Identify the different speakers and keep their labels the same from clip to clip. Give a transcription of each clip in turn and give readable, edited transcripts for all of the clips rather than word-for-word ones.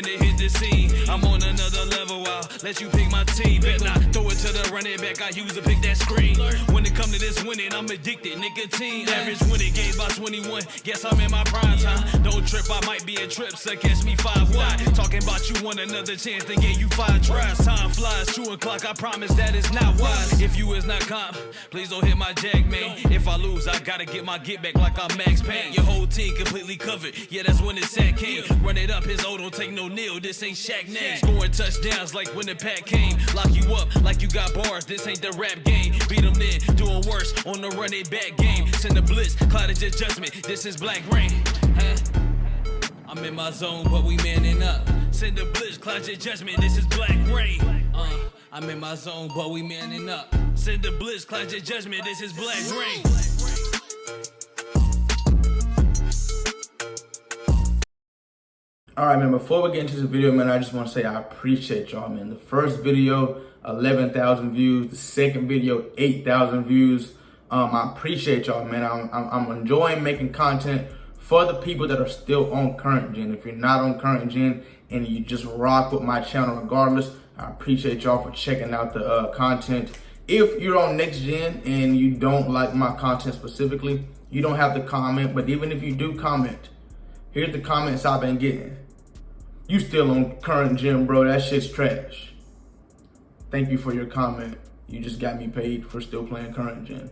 Speaker 1: when it hit the scene. I'm on another level, I'll let you pick my team. Bet not throw it to the running back, I use to pick that screen. When it come to this winning, I'm addicted, nicotine. Average winning game by 21, guess I'm in my prime time. Don't trip, I might be a trip, so catch me 5 wide. Talking about you want another chance, then gave you 5 tries. Time flies, true o'clock, I promise that is not wise. If you is not comp, please don't hit my jack, man. If I lose, I gotta get my get back like I'm Max Payne. Your whole team completely covered, yeah, that's when the sack came. Run it up, his O don't take no nil, this ain't Shaq name. Scoring touchdowns like when the pack came. Lock you up like you got bars, this ain't the rap game. Beat them then, doing worse on the running back game. Send the blitz, clouded your judgment, this is Blackreign. I'm in my zone, but we manning up. Send the blitz, cloud your judgment, this is Blackreign. I'm in my zone, but we manning up. Send the blitz, cloud your judgment, this is Blackreign.
Speaker 2: Alright, man, before we get into this video, man, I just want to say I appreciate y'all, man. The first video, 11,000 views. The second video, 8,000 views. I appreciate y'all, man. I'm enjoying making content for the people that are still on current gen. If you're not on current gen and you just rock with my channel regardless, I appreciate y'all for checking out the content. If you're on next gen and you don't like my content specifically, you don't have to comment. But even if you do comment, here's the comments I've been getting. You still on current gen, bro. That shit's trash. Thank you for your comment. You just got me paid for still playing current gen.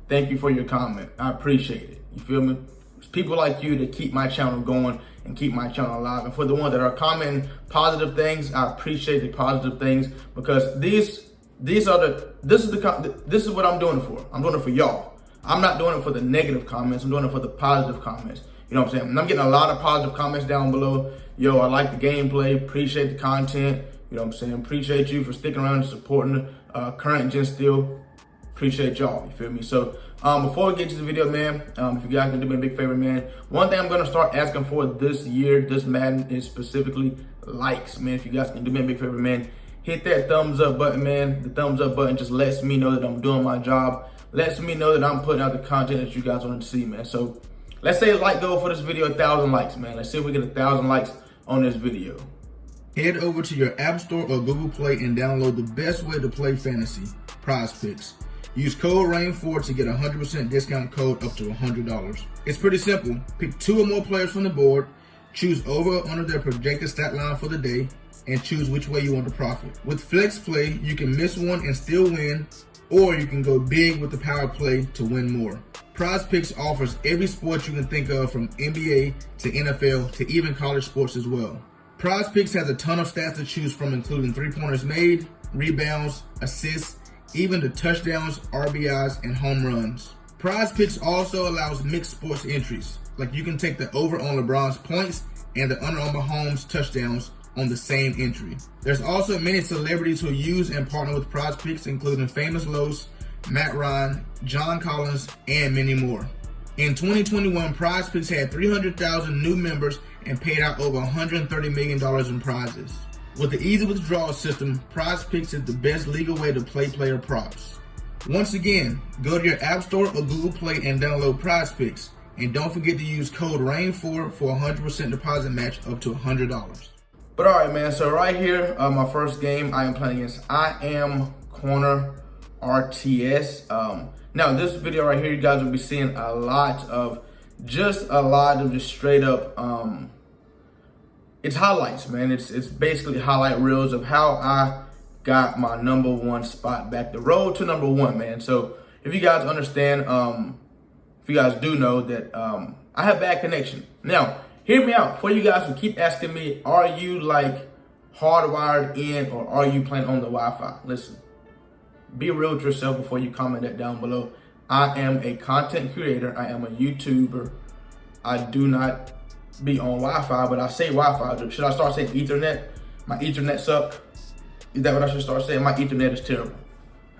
Speaker 2: Thank you for your comment. I appreciate it. You feel me? It's people like you that keep my channel going and keep my channel alive. And for the ones that are commenting positive things, I appreciate the positive things, because this is what I'm doing it for. I'm doing it for y'all. I'm not doing it for the negative comments. I'm doing it for the positive comments. You know what I'm saying? And I'm getting a lot of positive comments down below. Yo, I like the gameplay, appreciate the content. You know what I'm saying? Appreciate you for sticking around and supporting current gen still. Appreciate y'all, you feel me? So before we get to the video, man, if you guys can do me a big favor, man, one thing I'm gonna start asking for this year, this Madden, is specifically likes, man. If you guys can do me a big favor, man, hit that thumbs up button, man. The thumbs up button just lets me know that I'm doing my job, lets me know that I'm putting out the content that you guys want to see, man. So let's say a like goal for this video, 1,000 likes, man. Let's see if we get 1,000 likes on this video.
Speaker 3: Head over to your App Store or Google Play and download the best way to play fantasy, Prize Picks. Use code RAIN4 to get a 100% discount code up to $100. It's pretty simple. Pick 2 or more players from the board, choose over or under their projected stat line for the day, and choose which way you want to profit. With Flex Play, you can miss one and still win, or you can go big with the power play to win more. Prize Picks offers every sport you can think of, from NBA to NFL to even college sports as well. Prize Picks has a ton of stats to choose from, including 3-pointers made, rebounds, assists, even the touchdowns, RBIs, and home runs. Prize Picks also allows mixed sports entries, like you can take the over on LeBron's points and the under on Mahomes' touchdowns on the same entry. There's also many celebrities who use and partner with Prize Picks, including Famous Los, Matt Ryan, John Collins, and many more. In 2021, Prize Picks had 300,000 new members and paid out over $130 million in prizes. With the easy withdrawal system, Prize Picks is the best legal way to play player props. Once again, go to your App Store or Google Play and download Prize Picks. And don't forget to use code RAIN4 for a 100% deposit match up to $100.
Speaker 2: But all right, man, so right here, my first game, I am playing against I Am Corner RTS. Now, this video right here, you guys will be seeing a lot of just straight up, it's highlights, man. It's basically highlight reels of how I got my #1 spot back. The road to #1, man. So if you guys understand, if you guys do know that I have bad connection. Now, hear me out. For you guys who keep asking me, are you like hardwired in or are you playing on the Wi-Fi? Listen, be real with yourself before you comment that down below. I am a content creator. I am a YouTuber. I do not be on Wi-Fi, but I say Wi-Fi. Should I start saying Ethernet? My Ethernet suck? Is that what I should start saying? My Ethernet is terrible.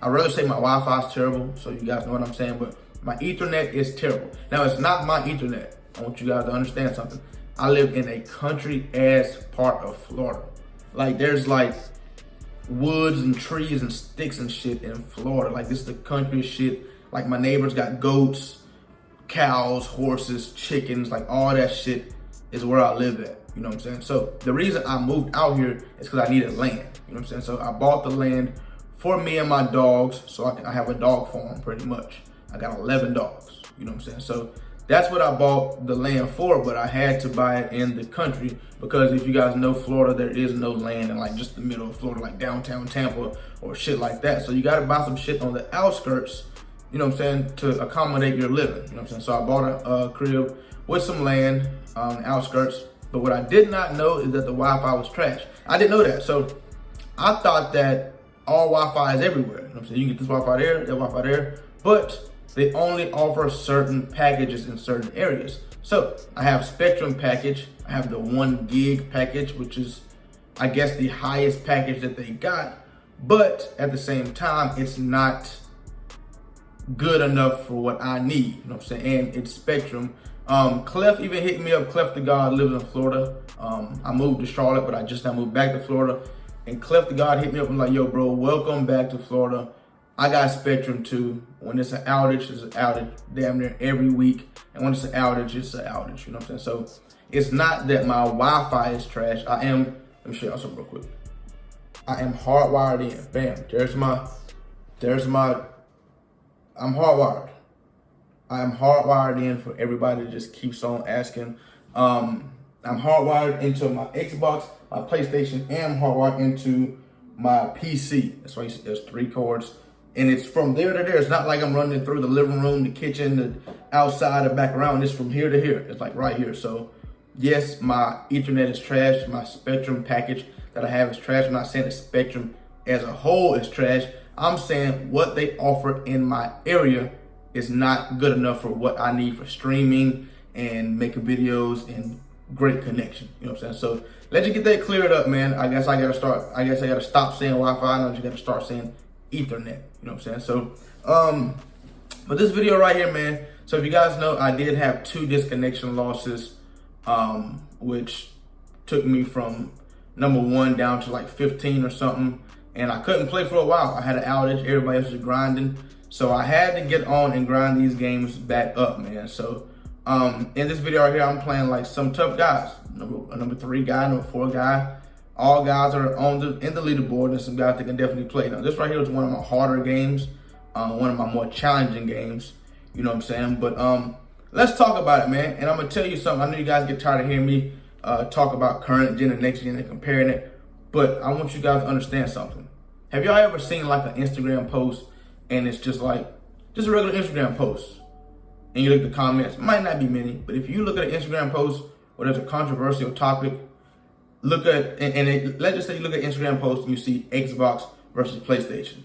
Speaker 2: I'd rather say my Wi-Fi is terrible, so you guys know what I'm saying, but my Ethernet is terrible. Now, it's not my Ethernet. I want you guys to understand something. I live in a country-ass part of Florida. Like, there's like woods and trees and sticks and shit in Florida. Like, this is the country shit. Like, my neighbors got goats, cows, horses, chickens, like all that shit. is where I live at. You know what I'm saying? So the reason I moved out here is because I needed land. You know what I'm saying? So I bought the land for me and my dogs, so I have a dog farm pretty much. I got 11 dogs. You know what I'm saying? So that's what I bought the land for, but I had to buy it in the country because if you guys know Florida, there is no land in like just the middle of Florida, like downtown Tampa or shit like that. So you got to buy some shit on the outskirts, you know what I'm saying, to accommodate your living. You know what I'm saying? So I bought a crib with some land on the outskirts, but what I did not know is that the Wi-Fi was trash. I didn't know that. So I thought that all Wi-Fi is everywhere. You know what I'm saying? You can get this Wi-Fi there, that Wi-Fi there, but they only offer certain packages in certain areas. So I have Spectrum package. I have the 1 gig package, which is, I guess, the highest package that they got. But at the same time, it's not good enough for what I need. You know what I'm saying? And it's Spectrum. Clef even hit me up. Clef the God lives in Florida. I moved to Charlotte, but I just now moved back to Florida. And Clef the God hit me up and like, yo, bro, welcome back to Florida. I got Spectrum too. When it's an outage, it's an outage damn near every week. And when it's an outage, it's an outage. You know what I'm saying? So it's not that my Wi-Fi is trash. Let me show y'all something real quick. I am hardwired in. Bam. I'm hardwired. I am hardwired in for everybody that just keeps on asking. I'm hardwired into my Xbox, my PlayStation, and I'm hardwired into my PC. That's why you see there's 3 cords. And it's from there to there. It's not like I'm running through the living room, the kitchen, the outside, the back around. It's from here to here. It's like right here. So yes, my Ethernet is trash. My Spectrum package that I have is trash. I'm not saying the Spectrum as a whole is trash. I'm saying what they offer in my area is not good enough for what I need for streaming and making videos and great connection. You know what I'm saying? So let you get that cleared up, man. I guess I gotta stop saying Wi-Fi. I know you gotta start saying Ethernet. You know what I'm saying? So, but this video right here, man. So if you guys know, I did have 2 disconnection losses, which took me from number 1 down to like 15 or something. And I couldn't play for a while. I had an outage. Everybody else was grinding. So I had to get on and grind these games back up, man. So in this video right here, I'm playing like some tough guys. Number 3 guy, number 4 guy. All guys are in the leaderboard, and some guys that can definitely play. Now this right here is one of my harder games, one of my more challenging games. You know what I'm saying? But let's talk about it, man. And I'm gonna tell you something. I know you guys get tired of hearing me talk about current gen and next gen and comparing it, but I want you guys to understand something. Have y'all ever seen like an Instagram post and it's just a regular Instagram post, and you look at the comments? Might not be many, but if you look at an Instagram post where there's a controversial topic, let's just say you look at Instagram posts and you see Xbox versus PlayStation.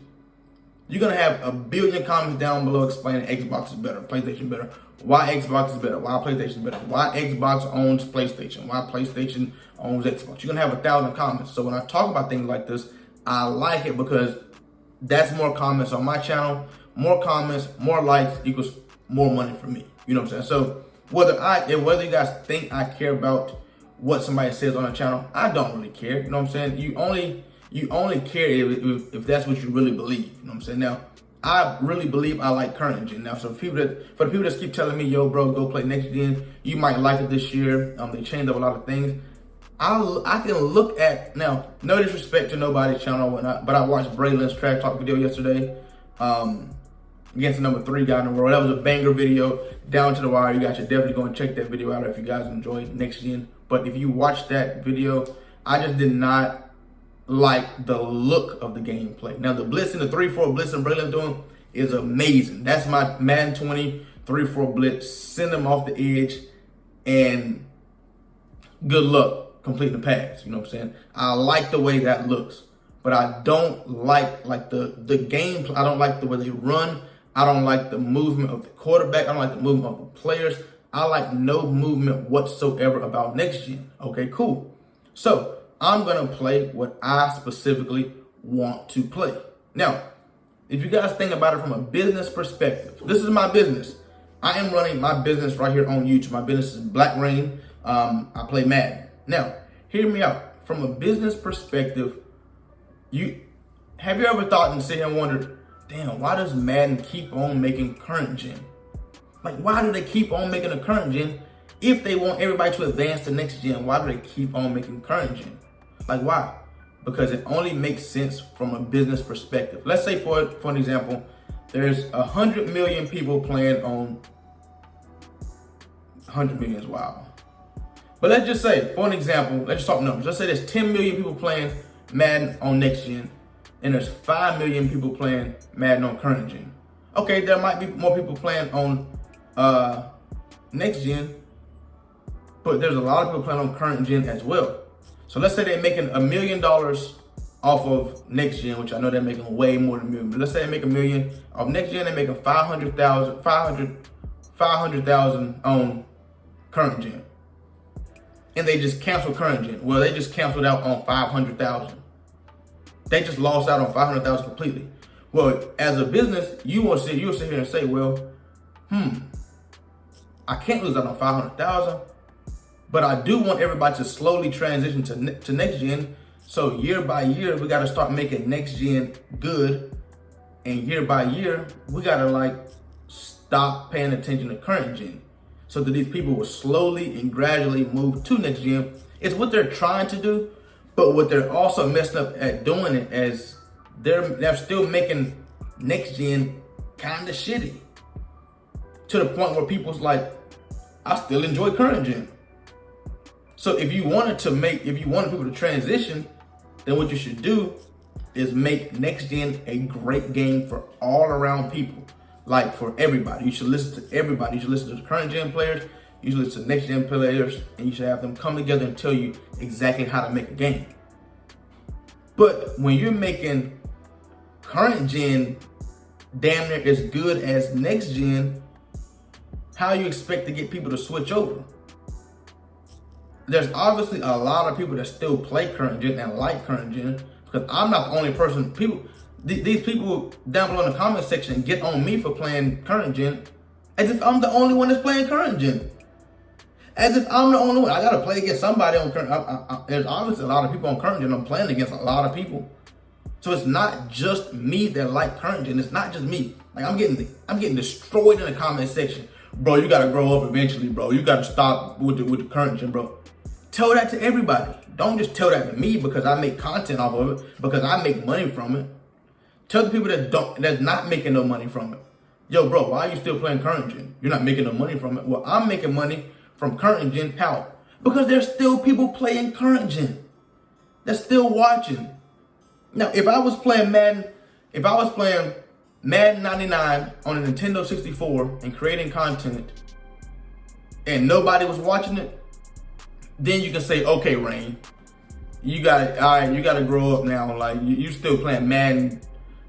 Speaker 2: You're gonna have a billion comments down below explaining Xbox is better, PlayStation better, why Xbox is better, why PlayStation is better, why Xbox owns PlayStation, why PlayStation owns Xbox. You're gonna have 1,000 comments. So when I talk about things like this, I like it because that's more comments on my channel. More comments, more likes equals more money for me. You know what I'm saying? So whether you guys think I care about what somebody says on the channel, I don't really care. You know what I'm saying? You only care if that's what you really believe. You know what I'm saying? Now, I really believe I like current gen. Now, so for the people that keep telling me, yo, bro, go play next gen, you might like it this year. They changed up a lot of things. I can look at, now, no disrespect to nobody's channel or whatnot, but I watched Braylon's TrashTalk video yesterday against the number 3 guy in the world. That was a banger video, down to the wire. You guys should definitely go and check that video out if you guys enjoyed next gen. But if you watch that video, I just did not like the look of the gameplay. Now the blitz and the 3-4 blitz and Braylon's doing is amazing. That's my Madden 20 3-4 blitz. Send them off the edge and good luck completing the pass. You know what I'm saying? I like the way that looks, but I don't like the game. I don't like the way they run. I don't like the movement of the quarterback. I don't like the movement of the players. I like no movement whatsoever about next gen. Okay, cool. So I'm gonna play what I specifically want to play. Now, if you guys think about it from a business perspective, this is my business. I am running my business right here on YouTube. My business is Blackreign. I play Madden. Now, hear me out. From a business perspective, have you ever thought and sit here and wondered, damn, why does Madden keep on making current gen? Like, why do they keep on making a current gen If they want everybody to advance to next gen, why do they keep on making current gen? Like, why? Because it only makes sense from a business perspective. Let's say, for an example, there's 100 million people playing on 100 million is wild. But let's just say, for an example, let's just talk numbers. Let's say there's 10 million people playing Madden on next gen, and there's 5 million people playing Madden on current gen. Okay, there might be more people playing on next gen, but there's a lot of people playing on current gen as well. So let's say they're making $1 million off of next gen, which I know they're making way more than $1 million. But let's say they make $1 million off next gen, they're making 500,000 on current gen. And they just canceled current gen. Well, they just canceled out on 500,000. They just lost out on 500,000 completely. Well, as a business, you'll sit here and say, well, I can't lose out on 500,000, but I do want everybody to slowly transition to next gen. So year by year, we got to start making next gen good, and year by year, we got to like stop paying attention to current gen, so that these people will slowly and gradually move to next gen. It's what they're trying to do, but what they're also messing up at doing it as they're still making next gen kind of shitty, to the point where people's like, I still enjoy current gen. So if you wanted people to transition, then what you should do is make next gen a great game for all around people, like for everybody. You should listen to everybody. You should listen to the current gen players, you should listen to next gen players, and you should have them come together and tell you exactly how to make a game. But when you're making current gen damn near as good as next gen, how you expect to get people to switch over? There's obviously a lot of people that still play current gen and like current gen, because I'm not the only person. These people down below in the comment section get on me for playing current gen as if I'm the only one that's playing current gen. As if I'm the only one. I gotta play against somebody on current. There's obviously a lot of people on current gen. I'm playing against a lot of people. So it's not just me that like current gen. It's not just me. Like I'm getting destroyed in the comment section. Bro, you gotta grow up eventually, bro. You gotta stop with the current gen, bro. Tell that to everybody. Don't just tell that to me because I make content off of it, because I make money from it. Tell the people that's not making no money from it. Yo, bro, why are you still playing current gen? You're not making no money from it. Well, I'm making money from current gen. How? Because there's still people playing current gen. They're still watching. Now, if I was playing Madden 99 on a Nintendo 64 and creating content and nobody was watching it, then you can say, okay, Rain, you gotta grow up now. Like you still playing Madden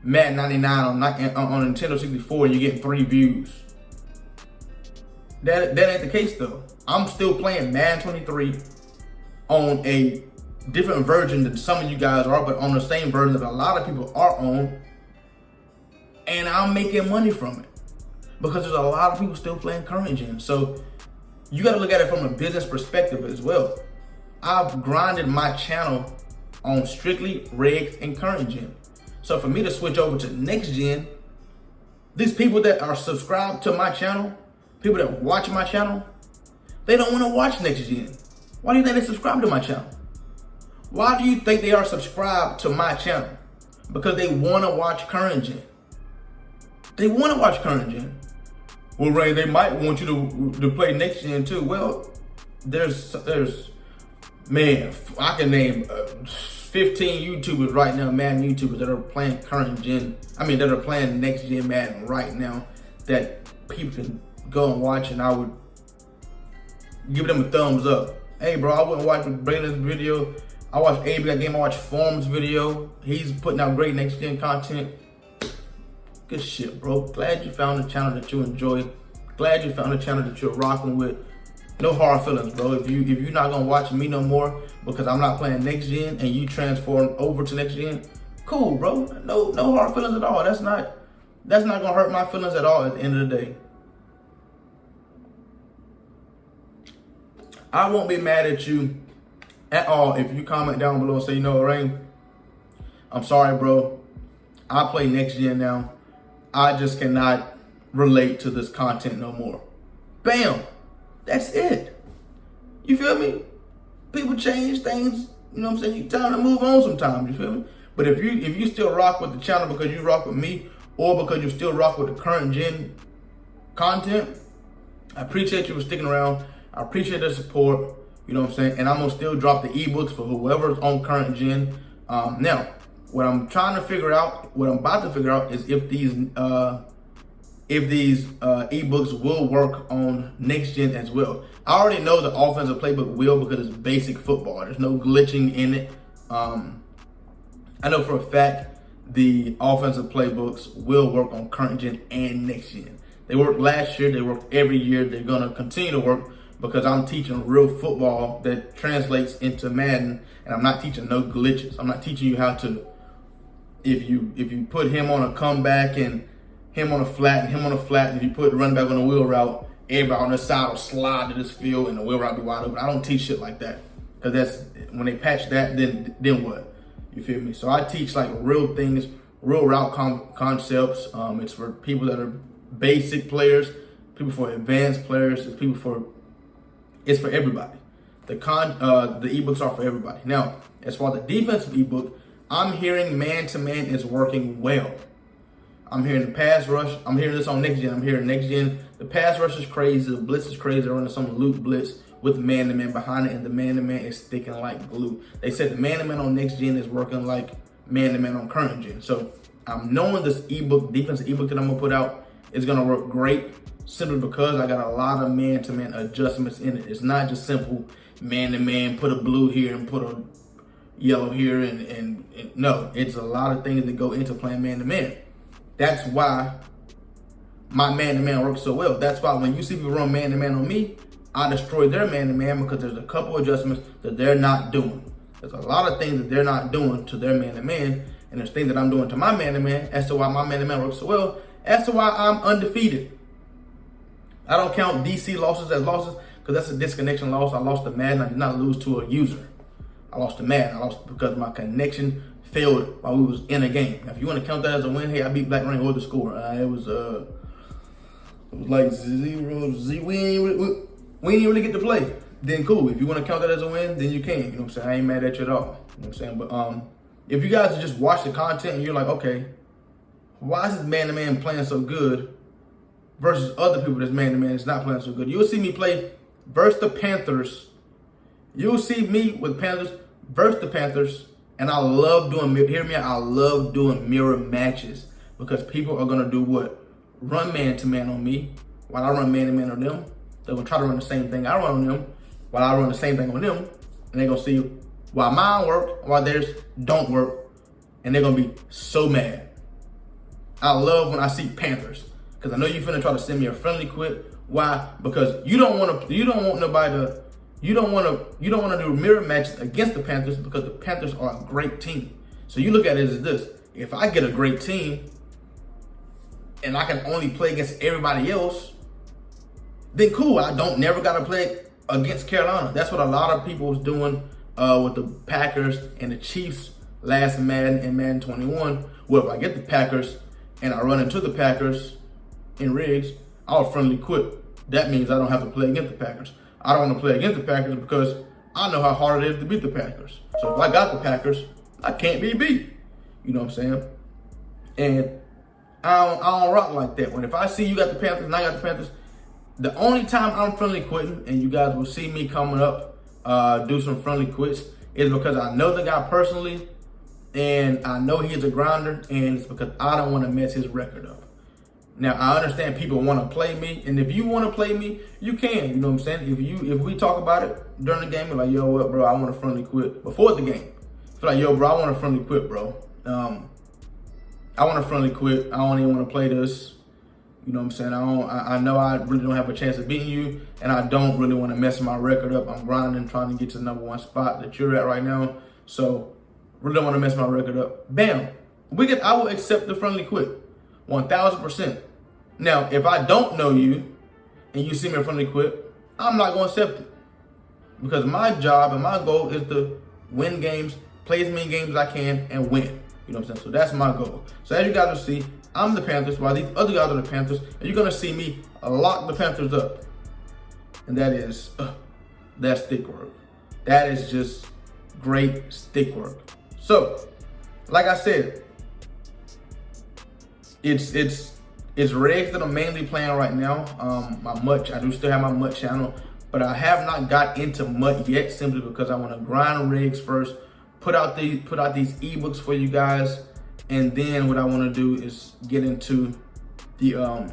Speaker 2: 99 on Nintendo 64 and you're getting 3 views. That ain't the case though. I'm still playing Madden 23 on a different version than some of you guys are, but on the same version that a lot of people are on, and I'm making money from it because there's a lot of people still playing current gen. So you got to look at it from a business perspective as well. I've grinded my channel on strictly regs and current gen. So for me to switch over to next gen, these people that are subscribed to my channel, people that watch my channel, they don't want to watch next gen. Why do you think they subscribe to my channel? Why do you think they are subscribed to my channel? Because they want to watch current gen. They want to watch current gen. Well, Ray, they might want you to play next gen too. Well, there's man, I can name 15 YouTubers right now, Madden YouTubers that are playing current gen. That are playing next gen Madden right now that people can go and watch, and I would give them a thumbs up. Hey, bro, I wouldn't watch Braylon's video. I watched AB That Game. I watched Form's video. He's putting out great next gen content. Good shit, bro. Glad you found a channel that you enjoy. Glad you found a channel that you're rocking with. No hard feelings, bro. If you're not gonna watch me no more because I'm not playing next gen and you transform over to next gen, cool, bro. No hard feelings at all. That's not gonna hurt my feelings at all at the end of the day. I won't be mad at you at all if you comment down below and say, you know, Rain, I'm sorry, bro. I play next gen now. I just cannot relate to this content no more. Bam. That's it. You feel me? People change things, you know what I'm saying? You time to move on sometimes, you feel me? But if you still rock with the channel because you rock with me, or because you still rock with the current gen content, I appreciate you for sticking around. I appreciate the support, you know what I'm saying? And I'm gonna still drop the ebooks for whoever's on current gen. Now, what I'm about to figure out is if these ebooks will work on next gen as well. I already know the offensive playbook will because it's basic football. There's no glitching in it. I know for a fact the offensive playbooks will work on current gen and next gen. They worked last year, they worked every year. They're gonna continue to work because I'm teaching real football that translates into Madden, and I'm not teaching no glitches. I'm not teaching you how to, if you put him on a comeback and him on a flat and him on a flat, and if you put the running back on a wheel route, everybody on the side will slide to this field and the wheel route be wide open. I don't teach shit like that, because that's when they patch that, then what? You feel me? So I teach like real things, real route concepts. It's for people that are basic players, people for advanced players. It's for everybody. The ebooks are for everybody. Now, as far as the defensive ebook, I'm hearing man-to-man is working well. I'm hearing the pass rush. I'm hearing this on next gen. I'm hearing next gen. The pass rush is crazy. The blitz is crazy. They're running some loop blitz with man-to-man behind it, and the man-to-man is sticking like glue. They said the man-to-man on next gen is working like man-to-man on current gen. So I'm knowing this ebook, defensive ebook that I'm gonna put out is gonna work great, simply because I got a lot of man-to-man adjustments in it. It's not just simple man-to-man, put a blue here and put a yellow here, and no, it's a lot of things that go into playing man-to-man. That's why my man-to-man works so well. That's why when you see people run man-to-man on me, I destroy their man-to-man, because there's a couple adjustments that they're not doing. There's a lot of things that they're not doing to their man-to-man, and there's things that I'm doing to my man-to-man as to why my man-to-man works so well, as to why I'm undefeated. I don't count DC losses as losses, because that's a disconnection loss. I lost to Madden. I did not lose to a user. I lost to Madden. I lost because my connection failed while we was in a game. Now, if you want to count that as a win, hey, I beat Blackreign or the score. It was like 0-0. We didn't really get to play. Then cool. If you want to count that as a win, then you can. You know what I'm saying? I ain't mad at you at all. You know what I'm saying? But if you guys just watch the content and you're like, okay, why is this man-to-man playing so good versus other people that's man-to-man is not playing so good? You'll see me play versus the Panthers. You'll see me with Panthers versus the Panthers. And I love doing, hear me out, I love doing mirror matches, because people are going to do what? Run man-to-man on me while I run man-to-man on them. They're going to try to run the same thing I run on them while I run the same thing on them. And they're going to see why mine work, why theirs don't work. And they're going to be so mad. I love when I see Panthers, because I know you finna try to send me a friendly quit. Why? Because you don't want to do mirror matches against the Panthers, because the Panthers are a great team. So you look at it as this: if I get a great team and I can only play against everybody else, then cool. I don't never gotta play against Carolina. That's what a lot of people was doing with the Packers and the Chiefs last Madden and Madden 21. Well, if I get the Packers and I run into the Packers in rigs, I'll friendly quit. That means I don't have to play against the Packers. I don't want to play against the Packers because I know how hard it is to beat the Packers. So if I got the Packers, I can't be beat. You know what I'm saying? And I don't rock like that. If I see you got the Panthers and I got the Panthers, the only time I'm friendly quitting, and you guys will see me coming up, do some friendly quits, is because I know the guy personally, and I know he's a grinder, and it's because I don't want to mess his record up. Now, I understand people want to play me, and if you want to play me, you can. You know what I'm saying? If we talk about it during the game, you're like, yo, what, bro, I want to friendly quit before the game. Feel like, yo, bro, I want to friendly quit, bro. I want to friendly quit. I don't even want to play this. You know what I'm saying? I know I really don't have a chance of beating you, and I don't really want to mess my record up. I'm grinding, trying to get to the #1 spot that you're at right now. So, really don't want to mess my record up. Bam. I will accept the friendly quit. 1,000%. Now, if I don't know you and you see me friendly quit, I'm not going to accept it. Because my job and my goal is to win games, play as many games as I can, and win. You know what I'm saying? So that's my goal. So as you guys will see, I'm the Panthers while these other guys are the Panthers. And you're going to see me lock the Panthers up. And that is That's stick work. That is just great stick work. So, like I said, it's rigs that I'm mainly playing right now. I do still have my MUT channel, but I have not got into MUT yet simply because I want to grind rigs first, put out these ebooks for you guys, and then what I want to do is get into the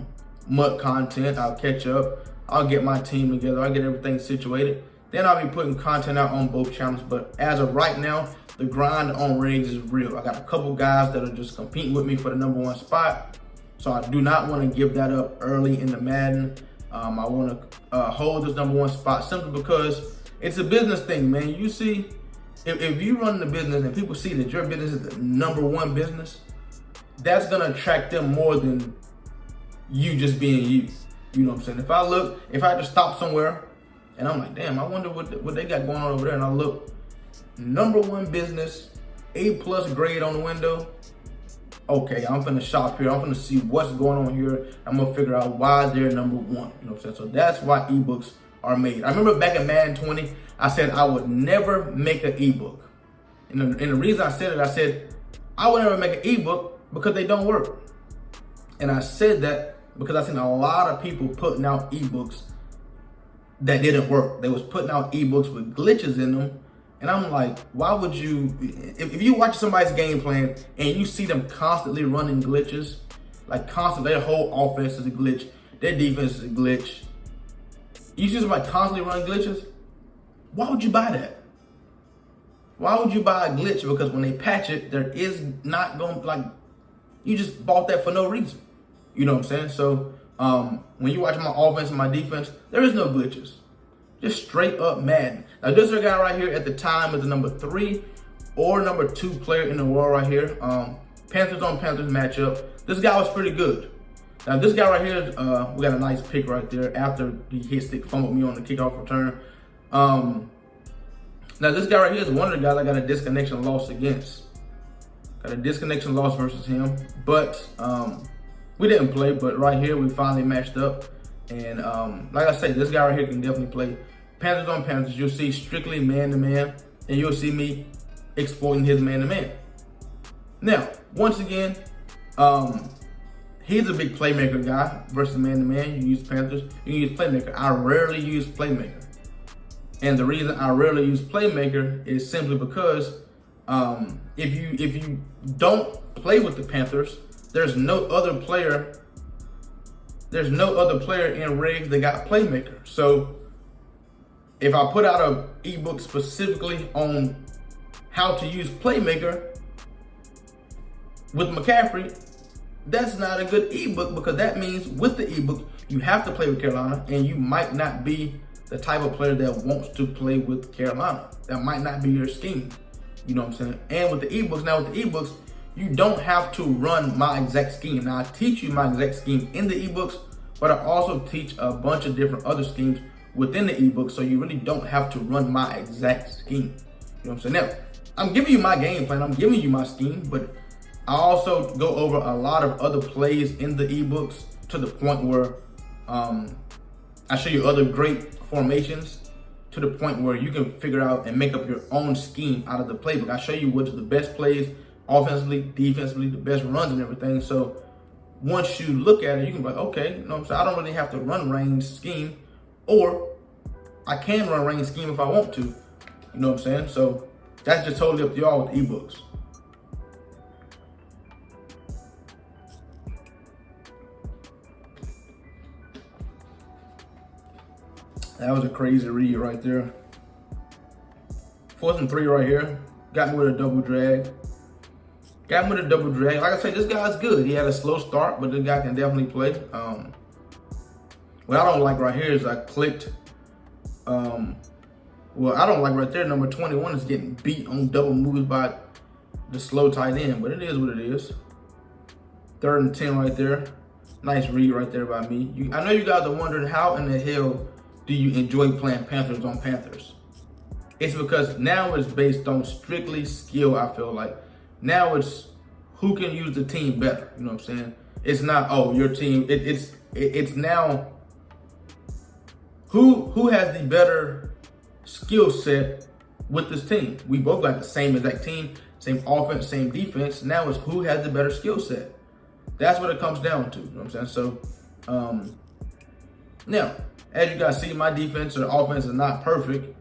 Speaker 2: MUT content. I'll catch up. I'll get my team together. I'll get everything situated. Then I'll be putting content out on both channels. But as of right now, the grind on rigs is real. I got a couple guys that are just competing with me for the #1 spot. So I do not want to give that up early in the Madden. I want to hold this #1 spot simply because it's a business thing, man. You see, if you run the business and people see that your business is the #1 business, that's going to attract them more than you just being you. You know what I'm saying? If I just stop somewhere and I'm like, damn, I wonder what they got going on over there, and I look, #1 business, A+ grade on the window. Okay, I'm finna shop here. I'm finna see what's going on here. I'm gonna figure out why they're #1. You know what I'm saying? So that's why ebooks are made. I remember back in Madden 20, I said I would never make an ebook. And the reason I said it, I said I would never make an ebook because they don't work. And I said that because I've seen a lot of people putting out ebooks that didn't work. They was putting out ebooks with glitches in them. And I'm like, why would you, if you watch somebody's game plan and you see them constantly running glitches, like constantly, their whole offense is a glitch, their defense is a glitch. You see somebody constantly running glitches, why would you buy that? Why would you buy a glitch? Because when they patch it, there is not going to, like, you just bought that for no reason. You know what I'm saying? So when you watch my offense and my defense, there is no glitches. Just straight up Madden. Now this guy right here at the time is the #3 or #2 player in the world right here. Panthers on Panthers matchup. This guy was pretty good. Now this guy right here, we got a nice pick right there after he hit stick fumbled me on the kickoff return. Now this guy right here is one of the guys I got a disconnection loss against. Got a disconnection loss versus him, but we didn't play. But right here we finally matched up, and like I say, this guy right here can definitely play. Panthers on Panthers, you'll see strictly man-to-man, and you'll see me exploiting his man-to-man. Now, once again, he's a big playmaker guy versus man-to-man. You use Panthers, you use playmaker. I rarely use playmaker. And the reason I rarely use playmaker is simply because if you don't play with the Panthers, there's no other player in rigs that got playmaker. So if I put out an ebook specifically on how to use playmaker with McCaffrey, that's not a good ebook, because that means with the ebook, you have to play with Carolina, and you might not be the type of player that wants to play with Carolina. That might not be your scheme. You know what I'm saying? And with the ebooks, you don't have to run my exact scheme. Now I teach you my exact scheme in the ebooks, but I also teach a bunch of different other schemes within the ebook, so you really don't have to run my exact scheme. You know what I'm saying? Now, I'm giving you my game plan, I'm giving you my scheme, but I also go over a lot of other plays in the ebooks to the point where I show you other great formations to the point where you can figure out and make up your own scheme out of the playbook. I show you what's the best plays offensively, defensively, the best runs and everything. So once you look at it, you can be like, okay, you know what I'm saying? I don't really have to run range scheme, or I can run range scheme if I want to. You know what I'm saying? So that's just totally up to y'all with ebooks. That was a crazy read right there. 4th and 3 right here. Got me with a double drag. Like I said, this guy's good. He had a slow start, but this guy can definitely play. What I don't like right here is I clicked. Well, I don't like right there. Number 21 is getting beat on double moves by the slow tight end, but it is what it is. 3rd and 10 right there. Nice read right there by me. I know you guys are wondering, how in the hell do you enjoy playing Panthers on Panthers? It's because now it's based on strictly skill, I feel like. Now it's who can use the team better, you know what I'm saying? It's not, oh, your team, it's now who has the better skill set with this team. We both got the same exact team, same offense, same defense. Now it's who has the better skill set. That's what it comes down to. You know what I'm saying? So, now, as you guys see, my defense or offense is not perfect.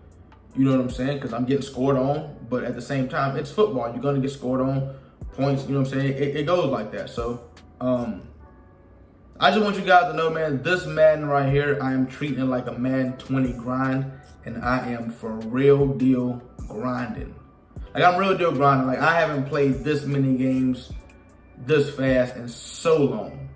Speaker 2: You know what I'm saying? Because I'm getting scored on. But at the same time, it's football. You're going to get scored on points. You know what I'm saying? It goes like that. So, I just want you guys to know, man, this Madden right here, I am treating it like a Madden 20 grind. And I am for real deal grinding. Like, I'm real deal grinding. Like, I haven't played this many games this fast in so long.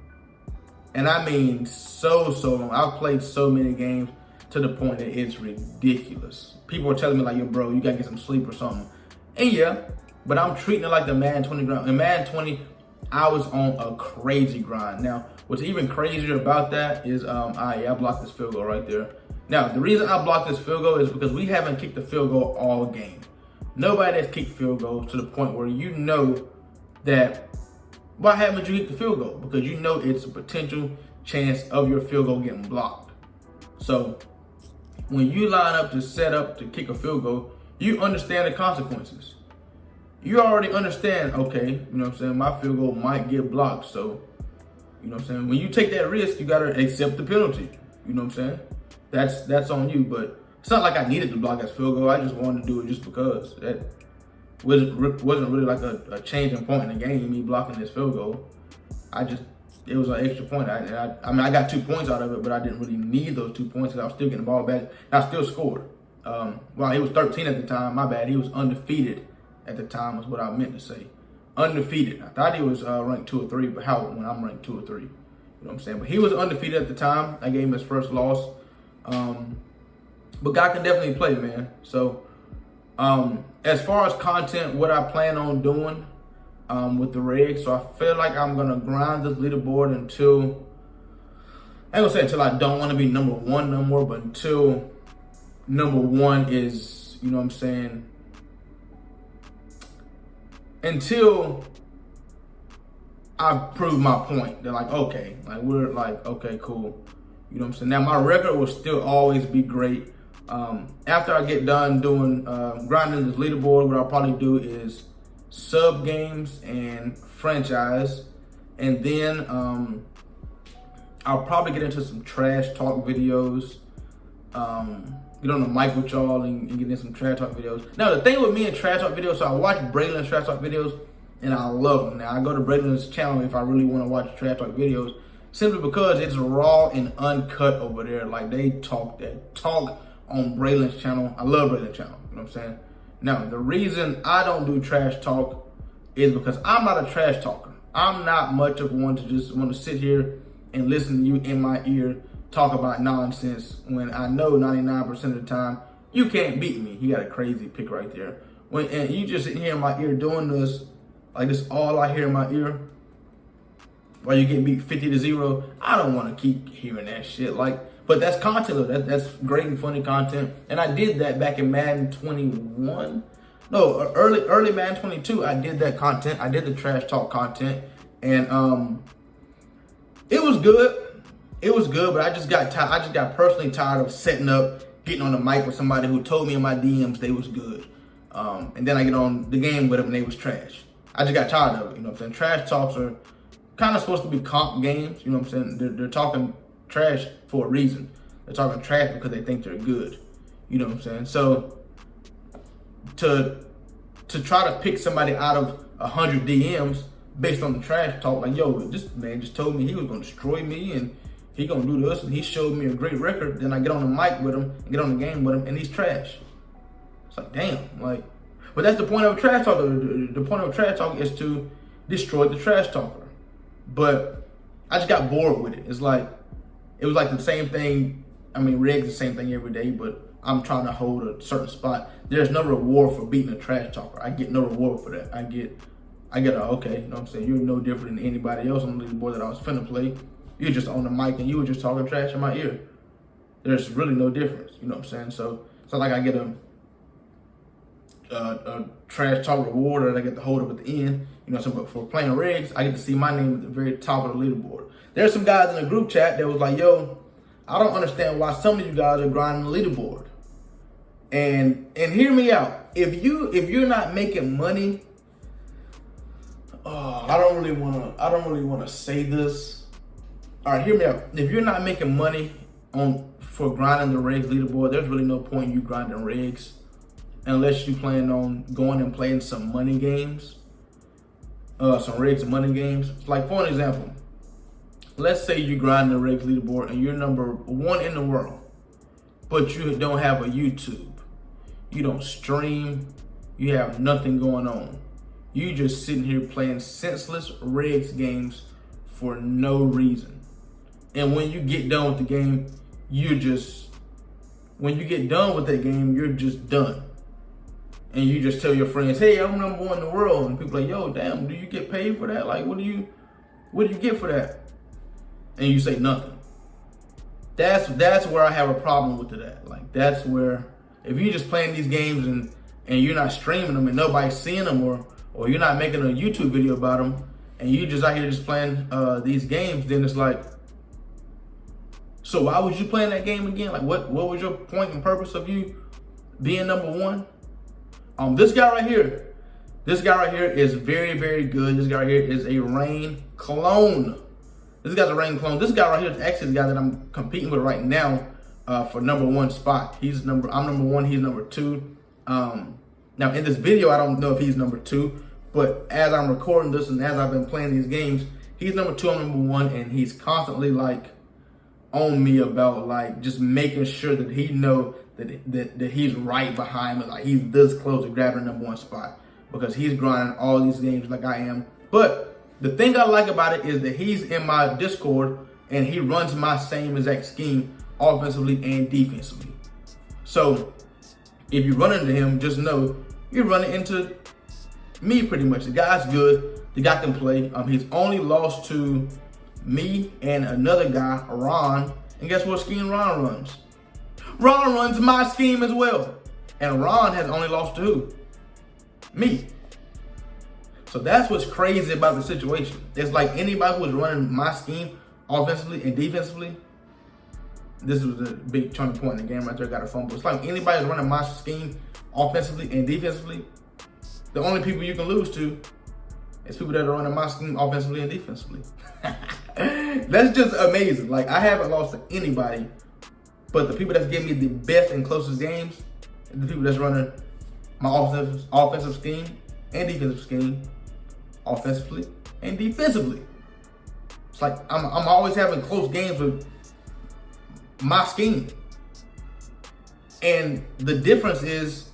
Speaker 2: And I mean so long. I've played so many games to the point that it's ridiculous. People are telling me like, yo, bro, you gotta get some sleep or something. And yeah, but I'm treating it like the Madden 20 grind. In Madden 20, I was on a crazy grind. Now, what's even crazier about that is, I blocked this field goal right there. Now, the reason I blocked this field goal is because we haven't kicked the field goal all game. Nobody has kicked field goals to the point where you know that, why haven't you kicked the field goal? Because you know it's a potential chance of your field goal getting blocked. So when you line up to set up to kick a field goal, you understand the consequences. You already understand, okay, you know what I'm saying, my field goal might get blocked. So, you know what I'm saying, when you take that risk, you gotta accept the penalty. You know what I'm saying? That's on you, but it's not like I needed to block that field goal. I just wanted to do it just because. That wasn't really like a changing point in the game, me blocking this field goal. It was an extra point. I mean, I got 2 points out of it, but I didn't really need those 2 points because I was still getting the ball back. And I still scored. Well, he was 13 at the time. My bad. He was undefeated at the time was what I meant to say. Undefeated. I thought he was ranked 2 or 3, but how when I'm ranked 2 or 3? You know what I'm saying? But he was undefeated at the time. I gave him his first loss. But guy can definitely play, man. So, as far as content, what I plan on doing with the rig, so I feel like I'm gonna grind this leaderboard until, I ain't gonna say until I don't want to be number 1 no more, but until number 1 is, you know what I'm saying, until I've proved my point. They're like, okay, like we're like, okay, cool. You know what I'm saying? Now my record will still always be great. After I get done doing grinding this leaderboard, what I'll probably do is sub games and franchise, and then I'll probably get into some trash talk videos. Get on the mic with y'all and get in some trash talk videos. Now the thing with me and trash talk videos, so I watch Braylon's trash talk videos and I love them. Now I go to Braylon's channel if I really want to watch trash talk videos, simply because it's raw and uncut over there. Like they talk that talk on Braylon's channel. I love Braylon's channel, you know what I'm saying? Now, the reason I don't do trash talk is because I'm not a trash talker. I'm not much of one to just want to sit here and listen to you in my ear talk about nonsense when I know 99% of the time you can't beat me. He got a crazy pick right there. And you just sitting here in my ear doing this, like this all I hear in my ear while you're getting beat 50-0. I don't want to keep hearing that shit. But that's content though. That's great and funny content. And I did that back in Madden 21. No, early Madden 22. I did that content. I did the trash talk content, and it was good. It was good, but I just got tired. I just got personally tired of setting up, getting on the mic with somebody who told me in my DMs they was good, and then I get on the game with them and they was trash. I just got tired of it. You know what I'm saying? Trash talks are kind of supposed to be comp games. You know what I'm saying? They're talking trash for a reason. They're talking trash because they think they're good. You know what I'm saying? So to try to pick somebody out of 100 DMs based on the trash talk, like, yo, this man just told me he was gonna destroy me and he gonna do this and he showed me a great record. Then I get on the mic with him and get on the game with him and he's trash. It's like, damn, like, but that's the point of a trash talk. The point of a trash talk is to destroy the trash talker. But I just got bored with it. It was like the same thing. I mean, Reg's the same thing every day, but I'm trying to hold a certain spot. There's no reward for beating a trash talker. I get no reward for that. I get a, okay, you know what I'm saying? You're no different than anybody else on the leaderboard that I was finna play. You're just on the mic and you were just talking trash in my ear. There's really no difference, you know what I'm saying? So it's not like I get a trash talk reward that I get to hold up at the end. You know, so but for playing rigs, I get to see my name at the very top of the leaderboard. There's some guys in the group chat that was like, yo, I don't understand why some of you guys are grinding the leaderboard. And hear me out. If you're not making money, I don't really wanna say this. All right, hear me out. If you're not making money for grinding the rigs leaderboard, there's really no point in you grinding rigs unless you plan on going and playing some money games, some rigs and money games. Like for an example, let's say you grind the rigs leaderboard and you're number 1 in the world, but you don't have a YouTube, you don't stream, you have nothing going on. You just sitting here playing senseless rigs games for no reason. And when you get done with the game, when you get done with that game, you're just done. And you just tell your friends, hey, I'm number 1 in the world. And people are like, yo, damn, do you get paid for that? Like, what do you get for that? And you say nothing. That's where I have a problem with it at. Like, that's where, if you're just playing these games and you're not streaming them and nobody's seeing them, or you're not making a YouTube video about them, and you just out here just playing these games, then it's like, so why was you playing that game again? Like, what was your point and purpose of you being number 1? This guy right here is very, very good. This guy right here is a Reign clone. This guy's a Reign clone. This guy right here is actually the guy that I'm competing with right now for number 1 spot. I'm number 1, he's number 2. Now in this video, I don't know if he's number 2, but as I'm recording this and as I've been playing these games, he's number 2, I'm number 1, and he's constantly like on me about like just making sure that he know that he's right behind me, like he's this close to grabbing the number 1 spot, because he's grinding all these games like I am. But the thing I like about it is that he's in my Discord and he runs my same exact scheme offensively and defensively. So if you run into him, just know you're running into me pretty much. The guy's good, the guy can play. He's only lost to me and another guy, Ron, and guess what scheme Ron runs? Ron runs my scheme as well. And Ron has only lost to who? Me. So that's what's crazy about the situation. It's like anybody who's running my scheme offensively and defensively, this was a big turning point in the game right there, got a fumble. It's like anybody who's running my scheme offensively and defensively, the only people you can lose to is people that are running my scheme offensively and defensively. That's just amazing. Like, I haven't lost to anybody, but the people that's giving me the best and closest games, the people that's running my offensive scheme and defensive scheme, offensively and defensively. It's like I'm always having close games with my scheme. And the difference is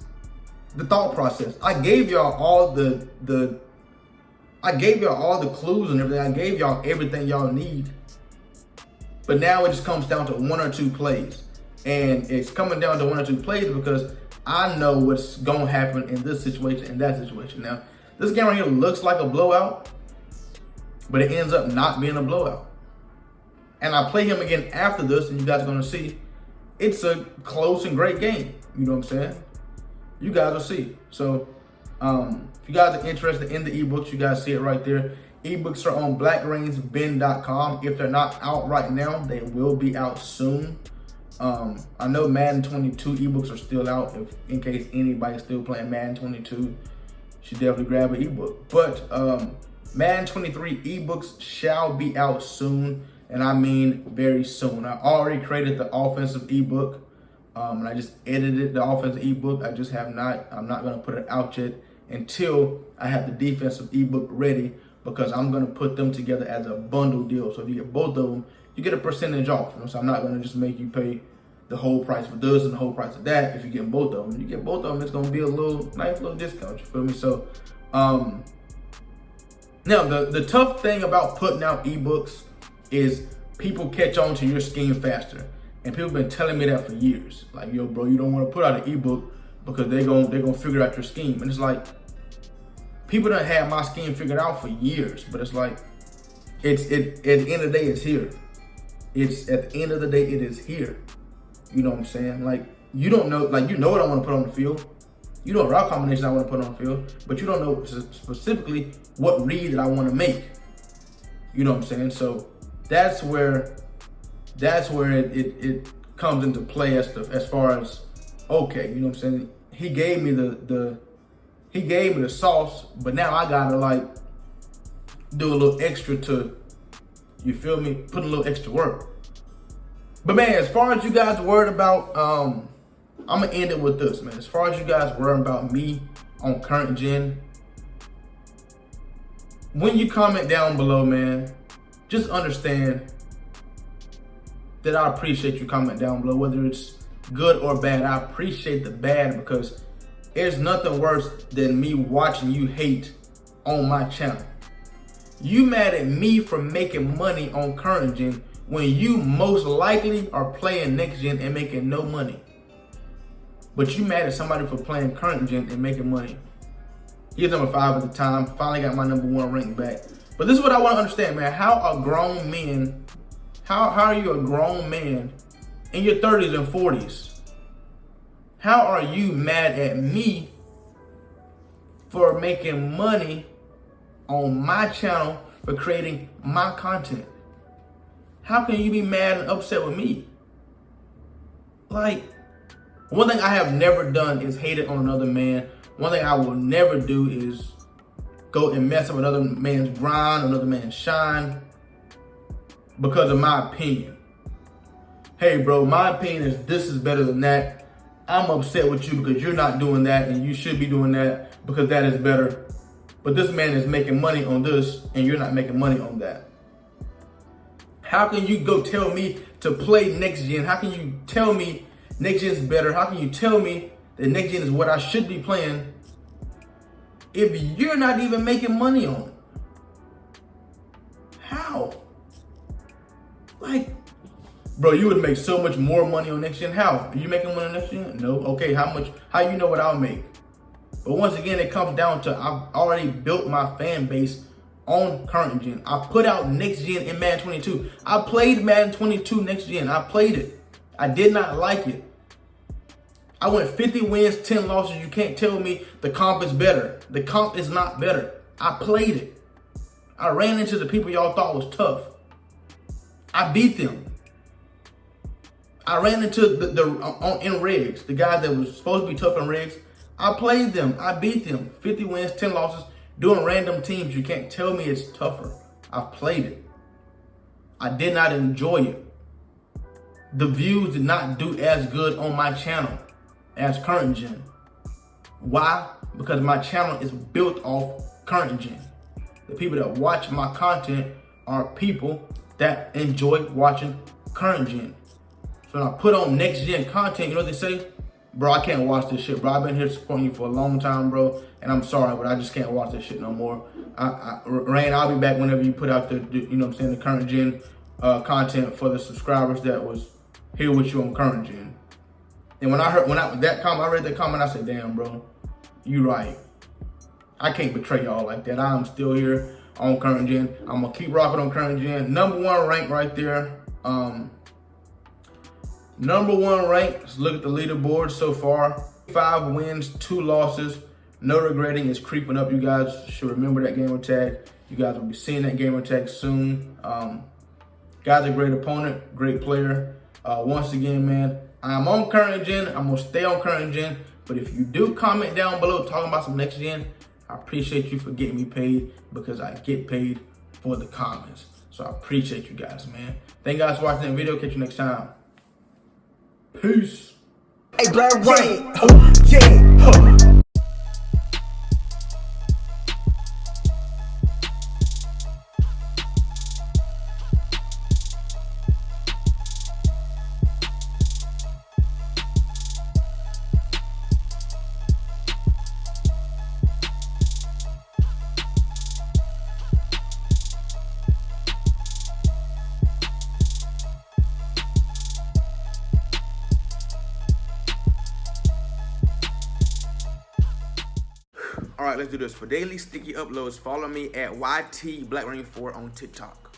Speaker 2: the thought process. I gave y'all all the clues and everything. I gave y'all everything y'all need. But now it just comes down to 1 or 2 plays. And it's coming down to 1 or 2 plays because I know what's gonna happen in this situation and that situation. Now, this game right here looks like a blowout, but it ends up not being a blowout. And I play him again after this, and you guys are gonna see it's a close and great game. You know what I'm saying? You guys will see. So if you guys are interested in the ebooks, you guys see it right there. Ebooks are on blackreinsbin.com. If they're not out right now, they will be out soon. I know Madden 22 ebooks are still out. If in case anybody's still playing Madden 22, you should definitely grab an ebook. But Madden 23 ebooks shall be out soon, and I mean very soon. I already created the offensive ebook, and I just edited the offensive ebook. I'm not gonna put it out yet until I have the defensive ebook ready, because I'm gonna put them together as a bundle deal. So if you get both of them, you get a percentage off. So I'm not gonna just make you pay the whole price for this and the whole price of that. If you get both of them, it's gonna be a nice little discount. You feel me? So now the tough thing about putting out ebooks is people catch on to your scheme faster. And people have been telling me that for years. Like, yo, bro, you don't want to put out an ebook because they're gonna figure out your scheme. And it's like, people done had my scheme figured out for years, but it's like, at the end of the day, it's here. At the end of the day, it is here. You know what I'm saying? Like, you don't know, like, you know what I want to put on the field. You know what route combination I want to put on the field, but you don't know specifically what read that I want to make. You know what I'm saying? So that's where it comes into play as far as, okay, you know what I'm saying? He gave me the sauce, but now I gotta like do a little extra to, you feel me? Put a little extra work. But man, as far as you guys worried about, I'm gonna end it with this, man. As far as you guys worried about me on current gen, when you comment down below, man, just understand that I appreciate you comment down below, whether it's good or bad. I appreciate the bad because there's nothing worse than me watching you hate on my channel. You mad at me for making money on current gen when you most likely are playing next gen and making no money. But you mad at somebody for playing current gen and making money. He was number 5 at the time, finally got my number 1 rank back. But this is what I want to understand, man. How are grown men, how are you a grown man in your 30s and 40s? How are you mad at me for making money on my channel for creating my content? How can you be mad and upset with me? Like, one thing I have never done is hated on another man. One thing I will never do is go and mess up another man's grind, another man's shine because of my opinion. Hey bro, my opinion is this is better than that. I'm upset with you because you're not doing that and you should be doing that because that is better. But this man is making money on this and you're not making money on that. How can you go tell me to play next gen? How can you tell me next gen is better? How can you tell me that next gen is what I should be playing if you're not even making money on it? How? Like, bro, you would make so much more money on next gen. How? Are you making money on next gen? No. Okay, how much? How you know what I'll make? But once again, it comes down to I've already built my fan base on current gen. I put out next gen in Madden 22. I played Madden 22 next gen. I played it. I did not like it. I went 50 wins, 10 losses. You can't tell me the comp is better. The comp is not better. I played it. I ran into the people y'all thought was tough. I beat them. I ran into in rigs, the guys that was supposed to be tough in rigs. I played them. I beat them. 50 wins, 10 losses, doing random teams. You can't tell me it's tougher. I played it. I did not enjoy it. The views did not do as good on my channel as current gen. Why? Because my channel is built off current gen. The people that watch my content are people that enjoy watching current gen. So when I put on next gen content, you know what they say? Bro, I can't watch this shit, bro. I've been here supporting you for a long time, bro. And I'm sorry, but I just can't watch this shit no more. Rain, I'll be back whenever you put out the you know what I'm saying, the current gen content for the subscribers that was here with you on current gen. And when I read that comment, I said, damn, bro, you right. I can't betray y'all like that. I'm still here on current gen. I'm gonna keep rocking on current gen. Number 1 rank right there. Number 1 rank, let's look at the leaderboard so far. 5 wins, 2 losses. No regretting is creeping up. You guys should remember that gamer tag. You guys will be seeing that gamer tag soon. Guy's a great opponent, great player. Once again, man, I'm on current gen. I'm gonna stay on current gen. But if you do comment down below talking about some next gen, I appreciate you for getting me paid because I get paid for the comments. So I appreciate you guys, man. Thank you guys for watching that video. Catch you next time. Peace.
Speaker 4: Hey, Blackreign. Oh, yeah. Huh.
Speaker 2: All right, let's do this. For daily sticky uploads, follow me at YT_Blackreign4 on TikTok.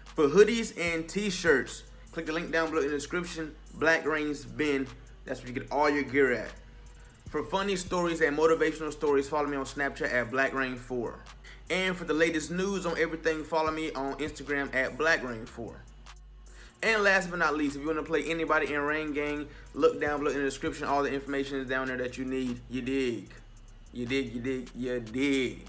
Speaker 2: For hoodies and t-shirts, click the link down below in the description. Blackreign's bin. That's where you get all your gear at. For funny stories and motivational stories, follow me on Snapchat at Blackreign4. And for the latest news on everything, follow me on Instagram at Blackreign4. And last but not least, if you want to play anybody in Rain Gang, look down below in the description. All the information is down there that you need. You dig? You dig? You dig? You dig?